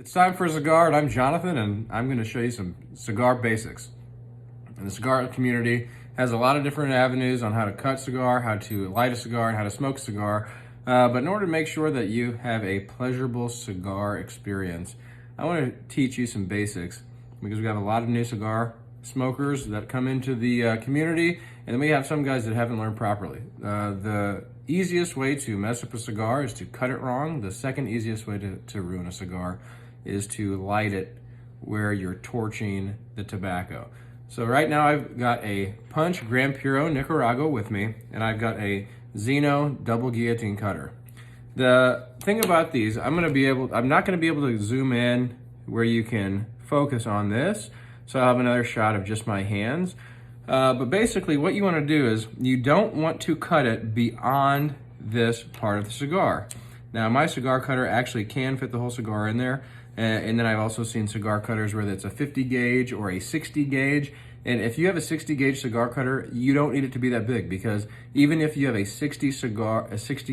It's time for a cigar, and I'm Jonathan, and I'm going to show you some cigar basics. And the cigar community has a lot of different avenues on how to cut cigar, how to light a cigar, and how to smoke a cigar. But in order to make sure that you have a pleasurable cigar experience, I want to teach you some basics because we have a lot of new cigar smokers that come into the community, and then we have some guys that haven't learned properly. The easiest way to mess up a cigar is to cut it wrong. The second easiest way to ruin a cigar is to light it where you're torching the tobacco. So right now I've got a Punch Gran Puro Nicaragua with me, and I've got a Zeno double guillotine cutter. The thing about these, I'm not gonna be able to zoom in where you can focus on this, so I'll have another shot of just my hands. But basically what you wanna do is, you don't want to cut it beyond this part of the cigar. Now my cigar cutter actually can fit the whole cigar in there, and then I've also seen cigar cutters where it's a 50 gauge or a 60 gauge. And if you have a 60 gauge cigar cutter, you don't need it to be that big, because even if you have a 60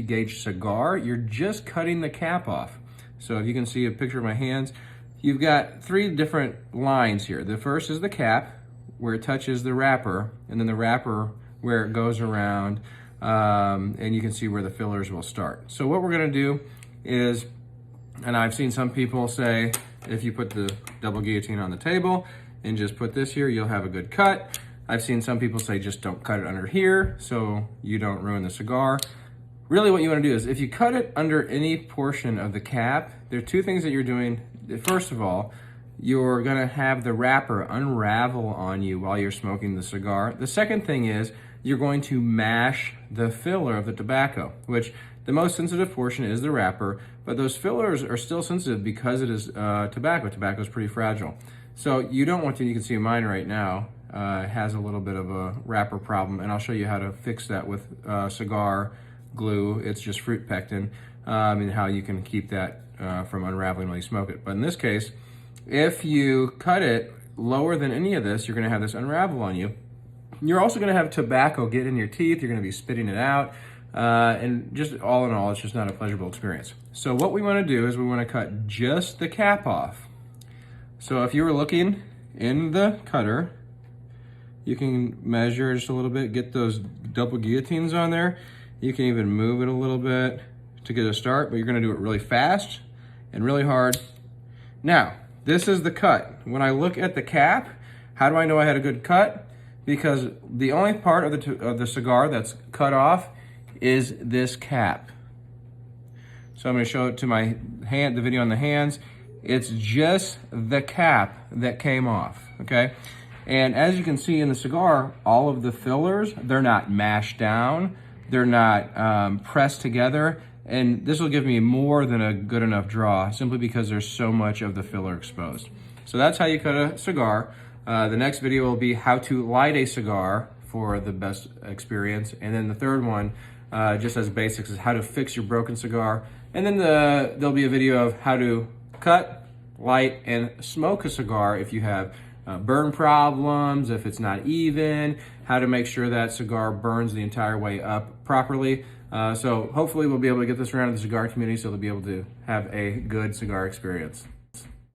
gauge cigar, you're just cutting the cap off. So if you can see a picture of my hands, you've got three different lines here. The first is the cap, where it touches the wrapper, and then the wrapper where it goes around, and you can see where the fillers will start. So what we're gonna do is, and I've seen some people say, if you put the double guillotine on the table and just put this here, you'll have a good cut. I've seen some people say just don't cut it under here so you don't ruin the cigar. Really what you wanna do is, if you cut it under any portion of the cap, there are two things that you're doing. First of all, you're gonna have the wrapper unravel on you while you're smoking the cigar. The second thing is, you're going to mash the filler of the tobacco, which the most sensitive portion is the wrapper, but those fillers are still sensitive because it is tobacco. Tobacco is pretty fragile. So you don't want to, you can see mine right now, has a little bit of a wrapper problem, and I'll show you how to fix that with cigar glue. It's just fruit pectin, and how you can keep that from unraveling when you smoke it. But in this case, if you cut it lower than any of this, you're gonna have this unravel on you. You're also gonna have tobacco get in your teeth, you're gonna be spitting it out, and just all in all, it's just not a pleasurable experience. So what we wanna do is we wanna cut just the cap off. So if you were looking in the cutter, you can measure just a little bit, get those double guillotines on there. You can even move it a little bit to get a start, but you're gonna do it really fast and really hard. Now, this is the cut. When I look at the cap, how do I know I had a good cut? Because the only part of the cigar that's cut off is this cap. So I'm gonna show it to my hand, the video on the hands. It's just the cap that came off, okay? And as you can see in the cigar, all of the fillers, they're not mashed down, they're not pressed together, and this will give me more than a good enough draw, simply because there's so much of the filler exposed. So that's how you cut a cigar. The next video will be how to light a cigar for the best experience. And then the third one, just as basics, is how to fix your broken cigar. And then there'll be a video of how to cut, light, and smoke a cigar if you have burn problems, if it's not even, how to make sure that cigar burns the entire way up properly. So hopefully we'll be able to get this around to the cigar community so they'll be able to have a good cigar experience.